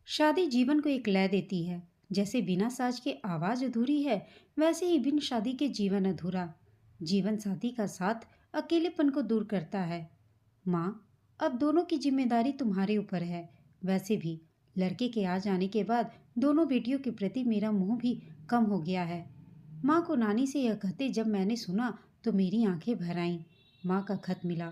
शादी जीवन को एक लय देती है। जैसे बिना साज के आवाज अधूरी है, वैसे ही बिन शादी के जीवन अधूरा। जीवन साथी का साथ अकेलेपन को दूर करता है। माँ, अब दोनों की जिम्मेदारी तुम्हारे ऊपर है। वैसे भी लड़के के आ जाने के बाद दोनों बेटियों के प्रति मेरा मोह भी कम हो गया है। माँ को नानी से यह कहते जब मैंने सुना तो मेरी आंखें भर आईं। माँ का खत मिला।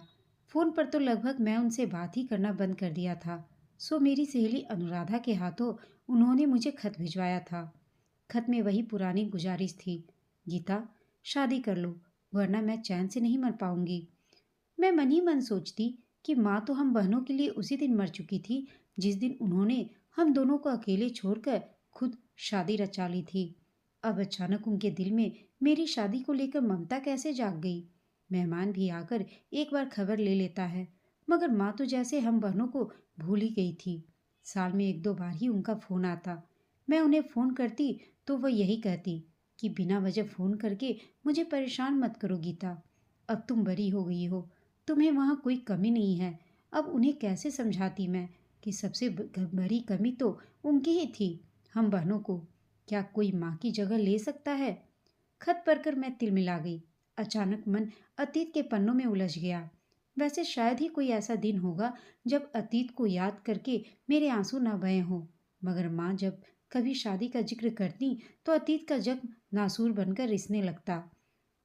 फोन पर तो लगभग मैं उनसे बात ही करना बंद कर दिया था। सो मेरी सहेली अनुराधा के हाथों उन्होंने मुझे खत भिजवाया था। खत में वही पुरानी गुजारिश थी, गीता, शादी कर लो, वरना मैं चैन से नहीं मर पाऊंगी। मैं मन ही मन सोचती कि माँ तो हम बहनों के लिए उसी दिन मर चुकी थी जिस दिन उन्होंने हम दोनों को अकेले छोड़कर खुद शादी रचा ली थी। अब अचानक उनके दिल में मेरी शादी को लेकर ममता कैसे जाग गई। मेहमान भी आकर एक बार खबर ले लेता है, मगर माँ तो जैसे हम बहनों को भूल ही गई थी। साल में एक दो बार ही उनका फोन आता। मैं उन्हें फोन करती तो वह यही कहती कि बिना वजह फोन करके मुझे परेशान मत करो गीता। अब तुम बड़ी हो गई हो, तुम्हें वहाँ कोई कमी नहीं है। अब उन्हें कैसे समझाती मैं कि सबसे बड़ी कमी तो उनकी ही थी, हम बहनों को क्या कोई माँ की जगह ले सकता है। खत पढ़कर मैं तिलमिला गई। अचानक मन अतीत के पन्नों में उलझ गया। वैसे शायद ही कोई ऐसा दिन होगा जब अतीत को याद करके मेरे आंसू न बहे हों, मगर माँ जब कभी शादी का जिक्र करती तो अतीत का जख्म नासूर बनकर रिसने लगता।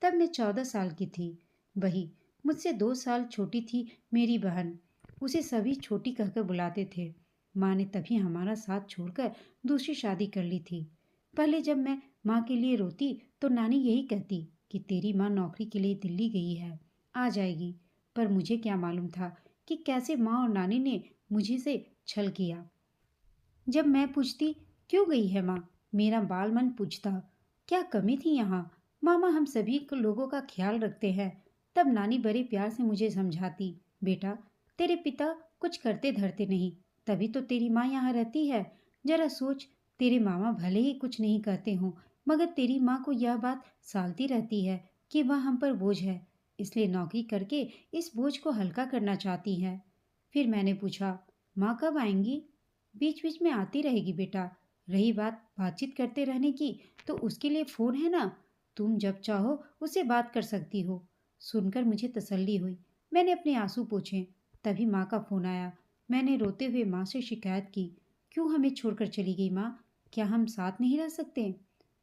तब मैं 14 साल की थी। वही मुझसे 2 साल छोटी थी मेरी बहन। उसे सभी छोटी कहकर बुलाते थे। माँ ने तभी हमारा साथ छोड़कर दूसरी शादी कर ली थी। पहले जब मैं माँ के लिए रोती तो नानी यही कहती कि तेरी माँ नौकरी के लिए दिल्ली गई है, आ जाएगी। पर मुझे क्या मालूम था कि कैसे माँ और नानी ने मुझे से छल किया। जब मैं पूछती क्यों गई है माँ, मेरा बाल मन पूछता क्या कमी थी यहाँ। मामा हम सभी लोगों का ख्याल रखते हैं। तब नानी बड़े प्यार से मुझे समझाती, बेटा, तेरे पिता कुछ करते धरते नहीं, तभी तो तेरी माँ यहाँ रहती है। जरा सोच, तेरे मामा भले ही कुछ नहीं कहते हों, मगर तेरी माँ को यह बात सालती रहती है कि वह हम पर बोझ है, इसलिए नौकरी करके इस बोझ को हल्का करना चाहती है। फिर मैंने पूछा, माँ कब आएंगी। बीच बीच में आती रहेगी बेटा। रही बात बातचीत करते रहने की, तो उसके लिए फोन है ना, तुम जब चाहो उससे बात कर सकती हो। सुनकर मुझे तसल्ली हुई। मैंने अपने आंसू पोंछे। तभी माँ का फोन आया। मैंने रोते हुए माँ से शिकायत की, क्यों हमें छोड़कर चली गई माँ, क्या हम साथ नहीं रह सकते।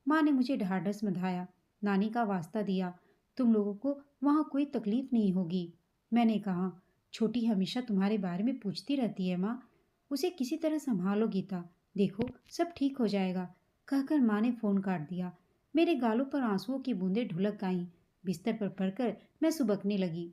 माँ ने मुझे ढाढ़स बंधाया, नानी का वास्ता दिया, तुम लोगों को वहाँ कोई तकलीफ नहीं होगी। मैंने कहा, छोटी हमेशा तुम्हारे बारे में पूछती रहती है माँ, उसे किसी तरह संभालो गीता, देखो सब ठीक हो जाएगा। कहकर माँ ने फोन काट दिया। मेरे गालों पर आंसुओं की बूंदें ढुलक आईं। बिस्तर पर पड़कर मैं सुबकने लगी।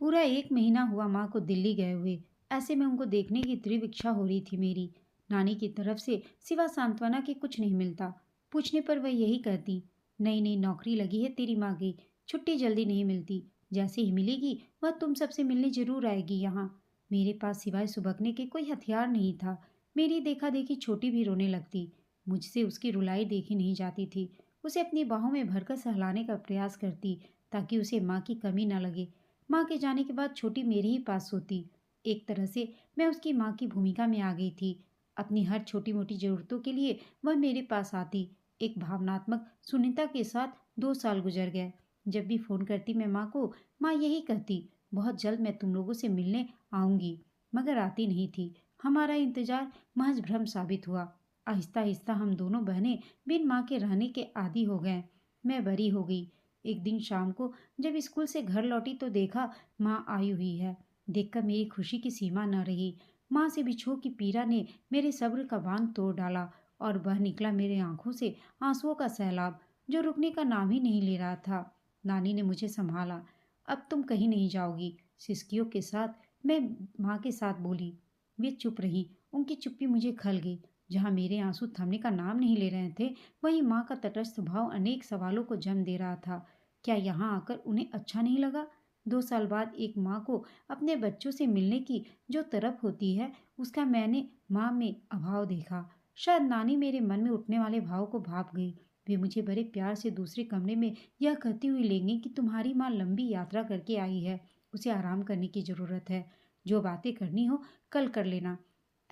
पूरा 1 महीना हुआ माँ को दिल्ली गए हुए। ऐसे में उनको देखने की तीव्र इच्छा हो रही थी मेरी। नानी की तरफ से सिवा सांत्वना के कुछ नहीं मिलता। पूछने पर वह यही कहती, नई नई नौकरी लगी है तेरी माँ की, छुट्टी जल्दी नहीं मिलती, जैसे ही मिलेगी वह तुम सबसे मिलने जरूर आएगी यहाँ। मेरे पास सिवाय सुबकने के कोई हथियार नहीं था। मेरी देखा देखी छोटी भी रोने लगती। मुझसे उसकी रुलाई देखी नहीं जाती थी। उसे अपनी बाहों में भरकर सहलाने का प्रयास करती ताकि उसे माँ की कमी न लगे। माँ के जाने के बाद छोटी मेरे ही पास सोती। एक तरह से मैं उसकी माँ की भूमिका में आ गई थी। अपनी हर छोटी मोटी जरूरतों के लिए वह मेरे पास आती। एक भावनात्मक शून्यता के साथ 2 साल गुजर गए। जब भी फोन करती मैं माँ को, माँ यही कहती, बहुत जल्द मैं तुम लोगों से मिलने आऊंगी, मगर आती नहीं थी। हमारा इंतजार महज भ्रम साबित हुआ। आहिस्ता आहिस्ता हम दोनों बहनें बिन माँ के रहने के आदी हो गए। मैं बड़ी हो गई। एक दिन शाम को जब स्कूल से घर लौटी तो देखा माँ आई हुई है। देखकर मेरी खुशी की सीमा न रही। माँ से बिछोह की पीड़ा ने मेरे सब्र का बांध तोड़ डाला और बह निकला मेरे आंखों से आंसुओं का सैलाब, जो रुकने का नाम ही नहीं ले रहा था। नानी ने मुझे संभाला। अब तुम कहीं नहीं जाओगी, सिसकियों के साथ मैं माँ के साथ बोली। वे चुप रही। उनकी चुप्पी मुझे खल गई। जहाँ मेरे आंसू थमने का नाम नहीं ले रहे थे, वहीं माँ का तटस्थ भाव अनेक सवालों को जन्म दे रहा था। क्या यहाँ आकर उन्हें अच्छा नहीं लगा। 2 साल बाद एक माँ को अपने बच्चों से मिलने की जो तरफ होती है, उसका मैंने माँ में अभाव देखा। शायद नानी मेरे मन में उठने वाले भाव को भाप गई। वे मुझे बड़े प्यार से दूसरे कमरे में यह कहती हुई लेंगी कि तुम्हारी माँ लंबी यात्रा करके आई है, उसे आराम करने की जरूरत है, जो बातें करनी हो कल कर लेना।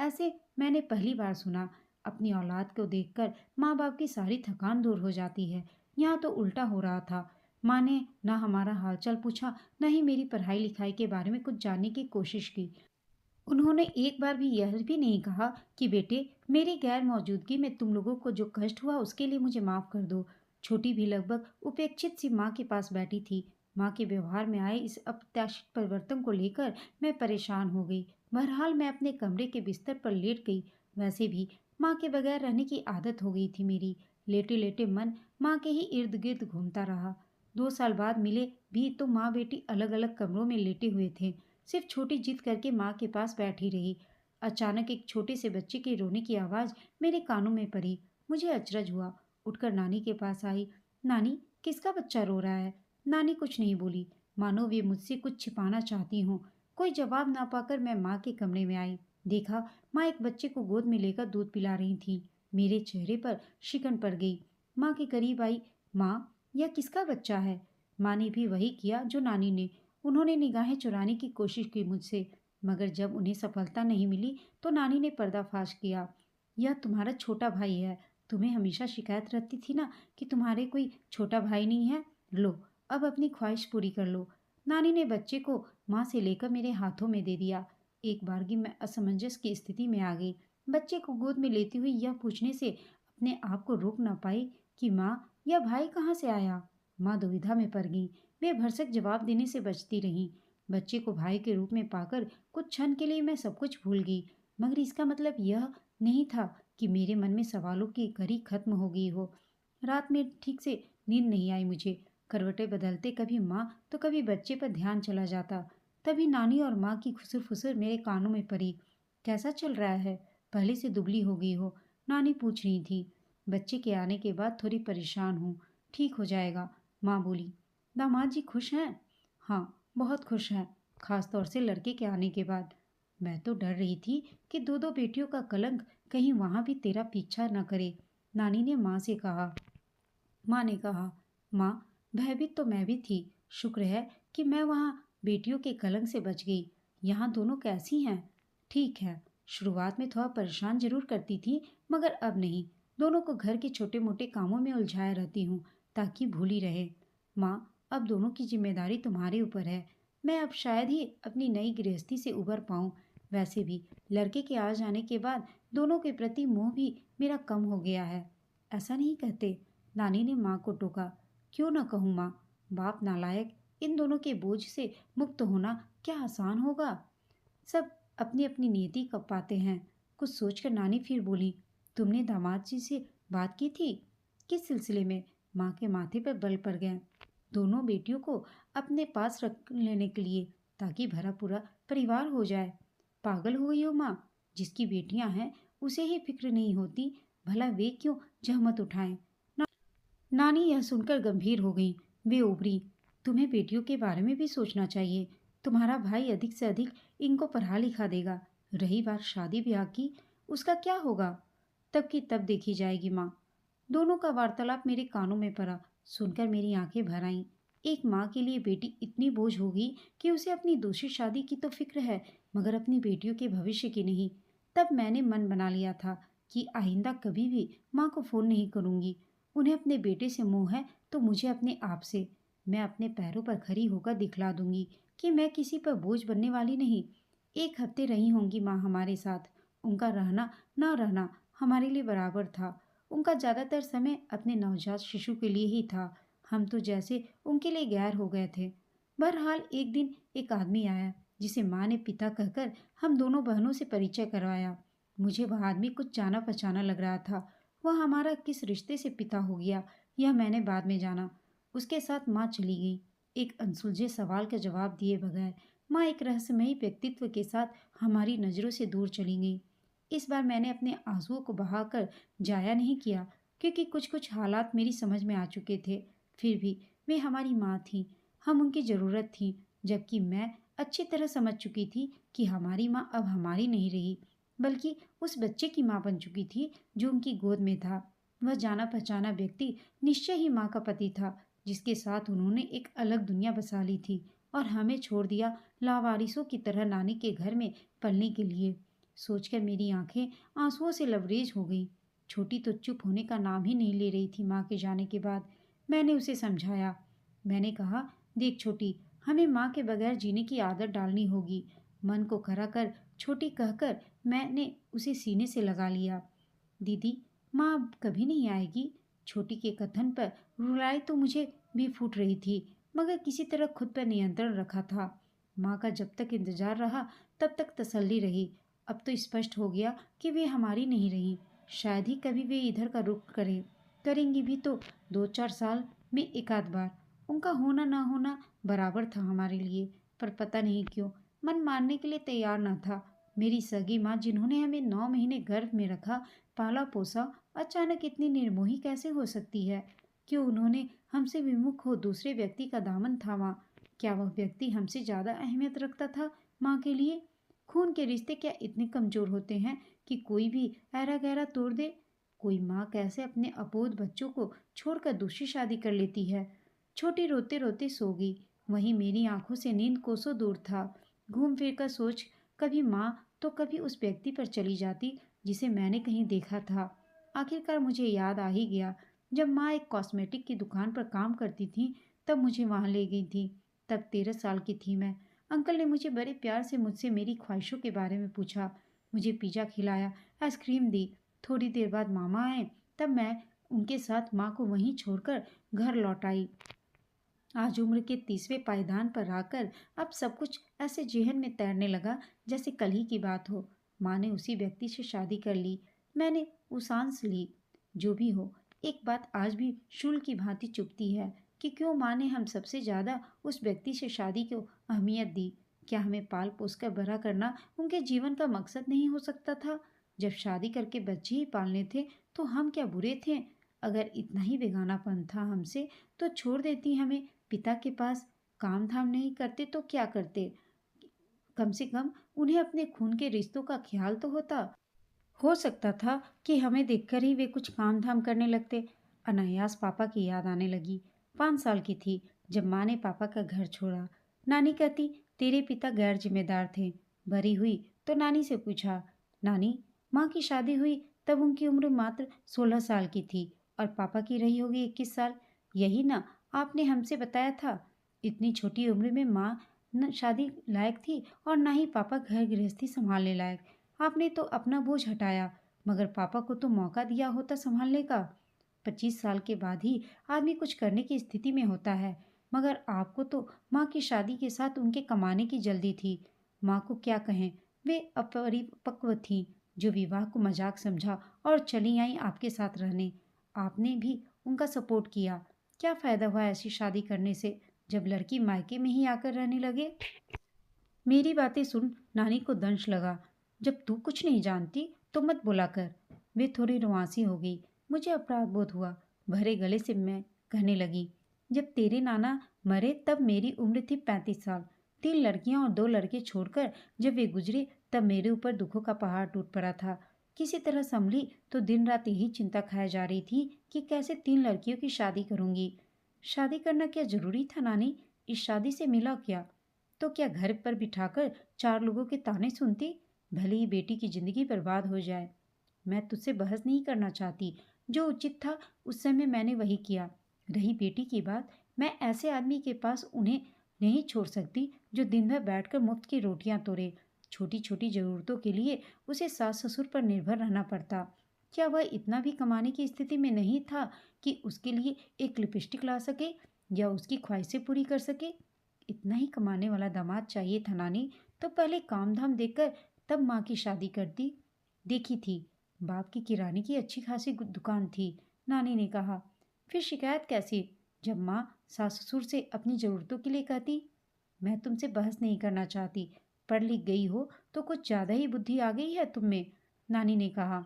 ऐसे मैंने पहली बार सुना। अपनी औलाद को देखकर माँ बाप की सारी थकान दूर हो जाती है। यहाँ तो उल्टा हो रहा था। माँ ने ना हमारा हालचाल पूछा, न ही मेरी पढ़ाई लिखाई के बारे में कुछ जानने की कोशिश की। उन्होंने एक बार भी यह भी नहीं कहा कि बेटे, मेरी गैर मौजूदगी में तुम लोगों को जो कष्ट हुआ उसके लिए मुझे माफ कर दो। छोटी भी लगभग उपेक्षित सी माँ के पास बैठी थी। माँ के व्यवहार में आए इस अप्रत्याशित परिवर्तन को लेकर मैं परेशान हो गई। बहरहाल मैं अपने कमरे के बिस्तर पर लेट गई। वैसे भी माँ के बगैर रहने की आदत हो गई थी मेरी। लेटे लेटे मन माँ के ही इर्द गिर्द घूमता रहा। 2 साल बाद मिले भी तो माँ बेटी अलग अलग कमरों में लेटे हुए थे। सिर्फ छोटी जिद करके माँ के पास बैठी रही। अचानक एक छोटे से बच्चे के रोने की आवाज़ मेरे कानों में पड़ी। मुझे अचरज हुआ। उठकर नानी के पास आई। नानी, किसका बच्चा रो रहा है? नानी कुछ नहीं बोली, मानो वे मुझसे कुछ छिपाना चाहती हों। कोई जवाब ना पाकर मैं माँ के कमरे में आई। देखा, माँ एक बच्चे को गोद में लेकर दूध पिला रही थी। मेरे चेहरे पर शिकन पड़ गई। माँ के करीब आई। माँ, यह किसका बच्चा है? माँ ने भी वही किया जो नानी ने। उन्होंने निगाहें चुराने की कोशिश की मुझसे, मगर जब उन्हें सफलता नहीं मिली तो नानी ने पर्दाफाश किया। यह तुम्हारा छोटा भाई है। तुम्हें हमेशा शिकायत रहती थी ना कि तुम्हारे कोई छोटा भाई नहीं है। लो, अब अपनी ख्वाहिश पूरी कर लो। नानी ने बच्चे को माँ से लेकर मेरे हाथों में दे दिया। एक बारगी मैं असमंजस की स्थिति में आ गई। बच्चे को गोद में लेती हुई यह पूछने से अपने आप को रोक न पाई कि माँ, यह भाई कहाँ से आया? माँ दुविधा में पड़ गई। वे भरसक जवाब देने से बचती रहीं। बच्चे को भाई के रूप में पाकर कुछ क्षण के लिए मैं सब कुछ भूल गई, मगर इसका मतलब यह नहीं था कि मेरे मन में सवालों की घड़ी खत्म हो गई हो। रात में ठीक से नींद नहीं आई मुझे। करवटें बदलते कभी माँ तो कभी बच्चे पर ध्यान चला जाता। तभी नानी और माँ की खुसर फुसर मेरे कानों में पड़ी। कैसा चल रहा है? पहले से दुबली हो गई हो, नानी पूछ रही थी। बच्चे के आने के बाद थोड़ी परेशान हूँ, ठीक हो जाएगा, माँ बोली। दामाद जी खुश हैं? हाँ, बहुत खुश हैं, खास तौर से लड़के के आने के बाद। मैं तो डर रही थी कि दो दो बेटियों का कलंक कहीं वहां भी तेरा पीछा न करे, नानी ने माँ से कहा। माँ ने कहा, माँ, भयभीत तो मैं भी थी। शुक्र है कि मैं वहाँ बेटियों के कलंक से बच गई। यहाँ दोनों कैसी हैं? ठीक है। शुरुआत में थोड़ा परेशान जरूर करती थी, मगर अब नहीं। दोनों को घर के छोटे मोटे कामों में उलझाए रहती हूँ ताकि भूली रहे। माँ, अब दोनों की जिम्मेदारी तुम्हारे ऊपर है। मैं अब शायद ही अपनी नई गृहस्थी से उबर पाऊँ। वैसे भी लड़के के आ जाने के बाद दोनों के प्रति मोह भी मेरा कम हो गया है। ऐसा नहीं कहते, नानी ने माँ को टोका। क्यों न कहूँ माँ, बाप नालायक, इन दोनों के बोझ से मुक्त होना क्या आसान होगा? सब अपनी अपनी नियति कब पाते हैं। कुछ सोचकर नानी फिर बोली, तुमने दामाद जी से बात की थी? किस सिलसिले में? माँ के माथे पर बल पड़ गए। दोनों बेटियों को अपने पास रख लेने के लिए, ताकि भरा पूरा परिवार हो जाए। पागल हो गई हो माँ? जिसकी बेटियां हैं उसे ही फिक्र नहीं होती, भला वे क्यों जहमत उठाएं? नानी यह सुनकर गंभीर हो गई। वे उभरी। तुम्हें बेटियों के बारे में भी सोचना चाहिए। तुम्हारा भाई अधिक से अधिक इनको पढ़ा लिखा देगा। रही बात शादी ब्याह की, उसका क्या होगा? तब की तब देखी जाएगी माँ। दोनों का वार्तालाप मेरे कानों में पड़ा। सुनकर मेरी आंखें भर आईं। एक माँ के लिए बेटी इतनी बोझ होगी कि उसे अपनी दूसरी शादी की तो फिक्र है, मगर अपनी बेटियों के भविष्य की नहीं। तब मैंने मन बना लिया था कि आइंदा कभी भी माँ को फोन नहीं करूंगी। उन्हें अपने बेटे से मोह है तो मुझे अपने आप से। मैं अपने पैरों पर खड़ी होकर दिखला दूंगी कि मैं किसी पर बोझ बनने वाली नहीं। 1 हफ्ते रही होंगी माँ हमारे साथ। उनका रहना न रहना हमारे लिए बराबर था। उनका ज़्यादातर समय अपने नवजात शिशु के लिए ही था। हम तो जैसे उनके लिए गैर हो गए थे। बहरहाल एक दिन एक आदमी आया जिसे माँ ने पिता कहकर हम दोनों बहनों से परिचय करवाया। मुझे वह आदमी कुछ जाना पहचाना लग रहा था। वह हमारा किस रिश्ते से पिता हो गया यह मैंने बाद में जाना। उसके साथ माँ चली गई, एक अनसुलझे सवाल का जवाब दिए बगैर। माँ एक रहस्यमयी व्यक्तित्व के साथ हमारी नज़रों से दूर चली गई। इस बार मैंने अपने आंसुओं को बहाकर जाया नहीं किया, क्योंकि कुछ कुछ हालात मेरी समझ में आ चुके थे। फिर भी वे हमारी माँ थी, हम उनकी ज़रूरत थी, जबकि मैं अच्छी तरह समझ चुकी थी कि हमारी माँ अब हमारी नहीं रही, बल्कि उस बच्चे की माँ बन चुकी थी जो उनकी गोद में था। वह जाना पहचाना व्यक्ति निश्चय ही माँ का पति था, जिसके साथ उन्होंने एक अलग दुनिया बसा ली थी और हमें छोड़ दिया लावारिसों की तरह नानी के घर में पलने के लिए। सोचकर मेरी आंखें आंसुओं से लबरेज हो गई। छोटी तो चुप होने का नाम ही नहीं ले रही थी। माँ के जाने के बाद मैंने उसे समझाया। मैंने कहा, देख छोटी, हमें माँ के बगैर जीने की आदत डालनी होगी। मन को खरा कर छोटी कहकर मैंने उसे सीने से लगा लिया। दीदी, माँ अब कभी नहीं आएगी? छोटी के कथन पर रुलाई तो मुझे भी फूट रही थी, मगर किसी तरह खुद पर नियंत्रण रखा था। माँ का जब तक इंतजार रहा तब तक तसल्ली रही। अब तो स्पष्ट हो गया कि वे हमारी नहीं रही। शायद ही कभी वे इधर का रुख करेंगी भी तो 2-4 साल में एक आध बार। उनका होना ना होना बराबर था हमारे लिए। पर पता नहीं क्यों मन मानने के लिए तैयार न था। मेरी सगी माँ, जिन्होंने हमें 9 महीने गर्भ में रखा, पाला पोसा, अचानक इतनी निर्मोही कैसे हो सकती है? क्यों उन्होंने हमसे विमुख हो दूसरे व्यक्ति का दामन थामा? क्या वह व्यक्ति हमसे ज्यादा अहमियत रखता था माँ के लिए? खून के रिश्ते क्या इतने कमजोर होते हैं कि कोई भी ऐरा गहरा तोड़ दे? कोई माँ कैसे अपने अबोध बच्चों को छोड़कर दूसरी शादी कर लेती है? छोटी रोते रोते सो गई। वहीं मेरी आंखों से नींद कोसों दूर था। घूम फिर कर सोच कभी माँ तो कभी उस व्यक्ति पर चली जाती जिसे मैंने कहीं देखा था। आखिरकार मुझे याद आ ही गया। जब माँ एक कॉस्मेटिक की दुकान पर काम करती थी तब मुझे वहां ले गई थी। तब 13 साल की थी मैं। अंकल ने मुझे बड़े प्यार से मुझसे मेरी ख्वाहिशों के बारे में पूछा। मुझे पिज़्ज़ा खिलाया, आइसक्रीम दी। थोड़ी देर बाद मामा आए, तब मैं उनके साथ माँ को वहीं छोड़कर घर लौट आई। आज उम्र के 30वें पायदान पर आकर अब सब कुछ ऐसे जेहन में तैरने लगा जैसे कल ही की बात हो। माँ ने उसी व्यक्ति से शादी कर ली। मैंने उसांस ली। जो भी हो, एक बात आज भी शूल की भांति चुभती है कि क्यों माँ ने हम सबसे ज्यादा उस व्यक्ति से शादी को अहमियत दी। क्या हमें पाल पोस कर बड़ा करना उनके जीवन का मकसद नहीं हो सकता था? जब शादी करके बच्चे ही पालने थे तो हम क्या बुरे थे? अगर इतना ही बेगानापन था हमसे तो छोड़ देती हमें पिता के पास। काम धाम नहीं करते तो क्या करते? कम से कम उन्हें अपने खून के रिश्तों का ख्याल तो होता। हो सकता था कि हमें देखकर ही वे कुछ काम धाम करने लगते। अनायास पापा की याद आने लगी। 5 साल की थी जब माँ ने पापा का घर छोड़ा। नानी कहती, तेरे पिता गैर जिम्मेदार थे। भरी हुई तो नानी से पूछा, नानी, माँ की शादी हुई तब उनकी उम्र मात्र 16 साल की थी और पापा की रही होगी 21 साल। यही ना आपने हमसे बताया था? इतनी छोटी उम्र में माँ न शादी लायक थी और ना ही पापा घर गृहस्थी संभालने लायक। आपने तो अपना बोझ हटाया, मगर पापा को तो मौका दिया होता संभालने का। 25 साल के बाद ही आदमी कुछ करने की स्थिति में होता है। मगर आपको तो माँ की शादी के साथ उनके कमाने की जल्दी थी। माँ को क्या कहें, वे अपरिपक्व थी जो विवाह को मजाक समझा और चली आई आपके साथ रहने। आपने भी उनका सपोर्ट किया। क्या फायदा हुआ ऐसी शादी करने से जब लड़की मायके में ही आकर रहने लगे? मेरी बातें सुन नानी को दंश लगा। जब तू कुछ नहीं जानती तो मत बोला कर। वे थोड़ी रुआंसी हो गई। मुझे अपराध बोध हुआ। भरे गले से मैं कहने लगी, जब तेरे नाना मरे तब मेरी उम्र थी 35 साल। 3 लड़कियां और 2 लड़के छोड़कर जब वे गुजरे तब मेरे ऊपर दुखों का पहाड़ टूट पड़ा था। किसी तरह संभली तो दिन रात यही चिंता खाए जा रही थी कि कैसे 3 लड़कियों की शादी करूंगी। शादी करना क्या जरूरी था नानी? इस शादी से मिला क्या? तो क्या घर पर बिठाकर 4 लोगों के ताने सुनती? भले ही बेटी की जिंदगी बर्बाद हो जाए। मैं तुझसे बहस नहीं करना चाहती। जो उचित था उस समय मैंने वही किया। रही बेटी की बात, मैं ऐसे आदमी के पास उन्हें नहीं छोड़ सकती जो दिन भर बैठकर मुफ्त की रोटियां तोड़े। छोटी छोटी जरूरतों के लिए उसे सास ससुर पर निर्भर रहना पड़ता। क्या वह इतना भी कमाने की स्थिति में नहीं था कि उसके लिए एक लिपस्टिक ला सके या उसकी ख्वाहिशें पूरी कर सके? इतना ही कमाने वाला दामाद चाहिए था नानी, तो पहले काम धाम देखकर तब माँ की शादी करती। देखी थी, बाप की किराने की अच्छी खासी दुकान थी। नानी ने कहा, फिर शिकायत कैसी जब माँ सास ससुर से अपनी जरूरतों के लिए कहती? मैं तुमसे बहस नहीं करना चाहती। पढ़ लिख गई हो तो कुछ ज्यादा ही बुद्धि आ गई है तुम में। नानी ने कहा,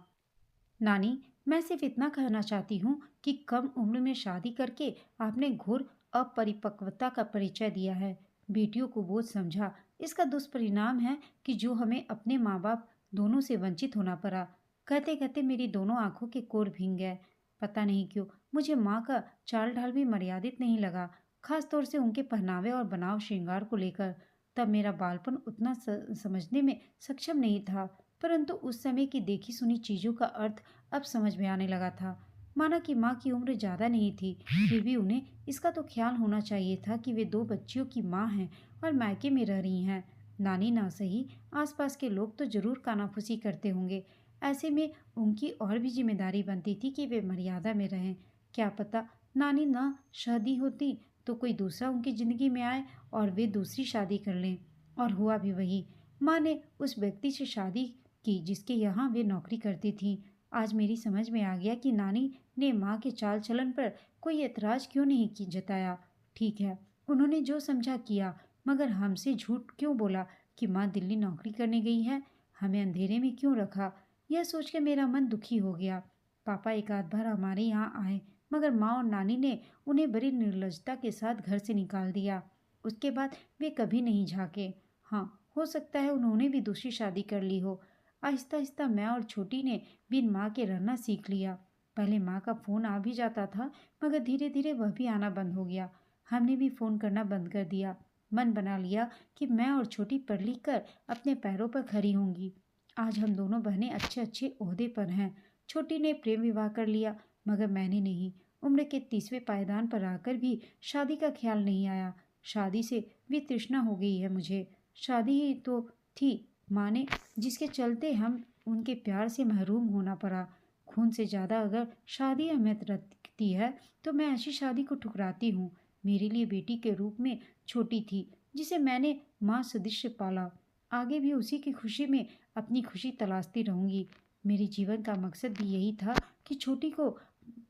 नानी, मैं सिर्फ इतना कहना चाहती हूँ कि कम उम्र में शादी करके आपने घोर अपरिपक्वता का परिचय दिया है। बेटियों को बोझ समझा। इसका दुष्परिणाम है कि जो हमें अपने माँ बाप दोनों से वंचित होना पड़ा। कहते कहते मेरी दोनों आंखों के कोर भीग गए। पता नहीं क्यों मुझे माँ का चाल ढाल भी मर्यादित नहीं लगा, खास तौर से उनके पहनावे और बनाव श्रृंगार को लेकर। तब मेरा बालपन उतना समझने में सक्षम नहीं था। परंतु उस समय की देखी सुनी चीज़ों का अर्थ अब समझ में आने लगा था। माना कि माँ की उम्र ज़्यादा नहीं थी, फिर भी उन्हें इसका तो ख्याल होना चाहिए था कि वे 2 बच्चियों की माँ हैं और मायके में रह रही हैं। नानी ना सही, आसपास के लोग तो ज़रूर कानाफूसी करते होंगे। ऐसे में उनकी और भी ज़िम्मेदारी बनती थी कि वे मर्यादा में रहें। क्या पता नानी ना शादी होती तो कोई दूसरा उनकी ज़िंदगी में आए और वे दूसरी शादी कर लें। और हुआ भी वही। माँ ने उस व्यक्ति से शादी की जिसके यहाँ वे नौकरी करती थीं। आज मेरी समझ में आ गया कि नानी ने माँ के चाल-चलन पर कोई ऐतराज़ क्यों नहीं की जताया। ठीक है, उन्होंने जो समझा किया, मगर हमसे झूठ क्यों बोला कि माँ दिल्ली नौकरी करने गई है? हमें अंधेरे में क्यों रखा? यह सोच के मेरा मन दुखी हो गया। पापा एक आध बार हमारे यहाँ आए, मगर माँ और नानी ने उन्हें बड़ी निर्लजता के साथ घर से निकाल दिया। उसके बाद वे कभी नहीं झाँके। हाँ, हो सकता है उन्होंने भी दूसरी शादी कर ली हो। आहिस्ता-आहिस्ता मैं और छोटी ने बिन माँ के रहना सीख लिया। पहले माँ का फ़ोन आ भी जाता था, मगर धीरे-धीरे वह भी आना बंद हो गया। हमने भी फ़ोन करना बंद कर दिया। मन बना लिया कि मैं और छोटी पढ़ लिख कर अपने पैरों पर खड़ी होंगी। आज हम दोनों बहनें अच्छे-अच्छे ओहदे पर हैं। छोटी ने प्रेम विवाह कर लिया, मगर मैंने नहीं। उम्र के 30वें पायदान पर आकर भी शादी का ख्याल नहीं आया। शादी से वितृष्णा हो गई है मुझे। शादी ही तो थी माने जिसके चलते हम उनके प्यार से महरूम होना पड़ा। खून से ज़्यादा अगर शादी अहमियत रखती है तो मैं ऐसी शादी को ठुकराती हूँ। मेरे लिए बेटी के रूप में छोटी थी जिसे मैंने माँ सदृश पाला। आगे भी उसी की खुशी में अपनी खुशी तलाशती रहूँगी। मेरे जीवन का मकसद भी यही था कि छोटी को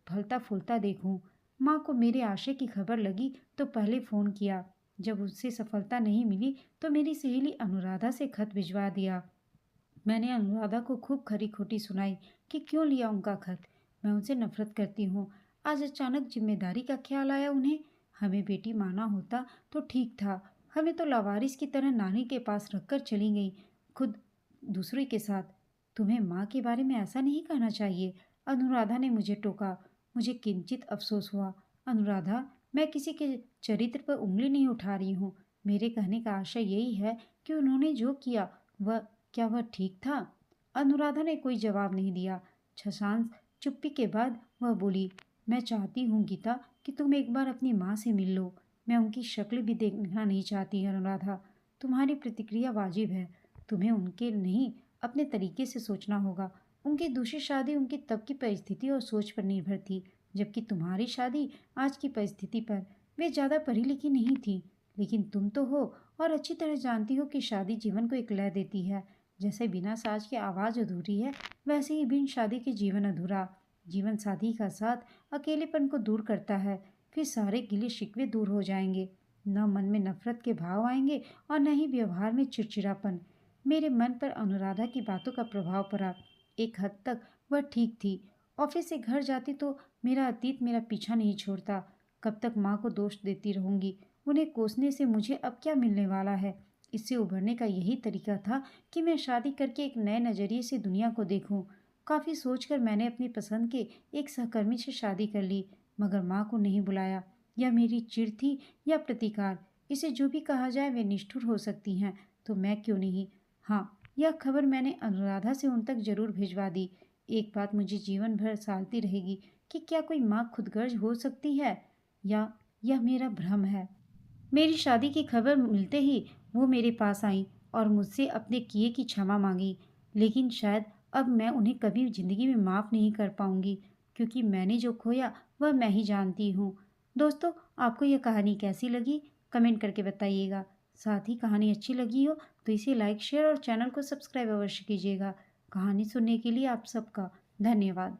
फलता फूलता देखूं। माँ को मेरे आशय की खबर लगी तो पहले फ़ोन किया। जब उससे सफलता नहीं मिली तो मेरी सहेली अनुराधा से खत भिजवा दिया। मैंने अनुराधा को खूब खरी खोटी सुनाई कि क्यों लिया उनका खत। मैं उनसे नफरत करती हूँ। आज अचानक जिम्मेदारी का ख्याल आया उन्हें। हमें बेटी माना होता तो ठीक था। हमें तो लावारिस की तरह नानी के पास रखकर चली गई, खुद दूसरे के साथ। तुम्हें माँ के बारे में ऐसा नहीं कहना चाहिए, अनुराधा ने मुझे टोका। मुझे किंचित अफसोस हुआ। अनुराधा, मैं किसी के चरित्र पर उंगली नहीं उठा रही हूँ। मेरे कहने का आशय यही है कि उन्होंने जो किया वह क्या वह ठीक था? अनुराधा ने कोई जवाब नहीं दिया। छशांस चुप्पी के बाद वह बोली, मैं चाहती हूँ गीता कि तुम एक बार अपनी माँ से मिल लो। मैं उनकी शक्ल भी देखना नहीं चाहती अनुराधा। तुम्हारी प्रतिक्रिया वाजिब है। तुम्हें उनके नहीं अपने तरीके से सोचना होगा। उनकी दूसरी शादी उनकी तब की परिस्थिति और सोच पर निर्भर थी, जबकि तुम्हारी शादी आज की परिस्थिति पर। वे ज़्यादा पढ़ी लिखी नहीं थी, लेकिन तुम तो हो और अच्छी तरह जानती हो कि शादी जीवन को एक लय देती है। जैसे बिना साज के आवाज़ अधूरी है, वैसे ही बिन शादी के जीवन अधूरा। जीवन साथी का साथ अकेलेपन को दूर करता है, फिर सारे गिले शिकवे दूर हो जाएंगे। न मन में नफरत के भाव आएंगे और न ही व्यवहार में चिड़चिड़ापन। मेरे मन पर अनुराधा की बातों का प्रभाव पड़ा। एक हद तक वह ठीक थी। ऑफिस से घर जाती तो मेरा अतीत मेरा पीछा नहीं छोड़ता। कब तक माँ को दोष देती रहूंगी? उन्हें कोसने से मुझे अब क्या मिलने वाला है? इससे उभरने का यही तरीका था कि मैं शादी करके एक नए नज़रिए से दुनिया को देखूं। काफ़ी सोचकर मैंने अपनी पसंद के एक सहकर्मी से शादी कर ली, मगर माँ को नहीं बुलाया। यह मेरी चिढ़ थी या प्रतिकार, इसे जो भी कहा जाए वे निष्ठुर हो सकती हैं, तो मैं क्यों नहीं। हाँ, यह खबर मैंने अनुराधा से उन तक जरूर भिजवा दी। एक बात मुझे जीवन भर सालती रहेगी कि क्या कोई माँ खुदगर्ज हो सकती है, या यह मेरा भ्रम है। मेरी शादी की खबर मिलते ही वो मेरे पास आईं और मुझसे अपने किए की क्षमा मांगी। लेकिन शायद अब मैं उन्हें कभी ज़िंदगी में माफ़ नहीं कर पाऊंगी, क्योंकि मैंने जो खोया वह मैं ही जानती हूँ। दोस्तों, आपको यह कहानी कैसी लगी? कमेंट करके बताइएगा। साथ ही कहानी अच्छी लगी हो तो इसे लाइक, शेयर और चैनल को सब्सक्राइब अवश्य कीजिएगा। कहानी सुनने के लिए आप सबका धन्यवाद।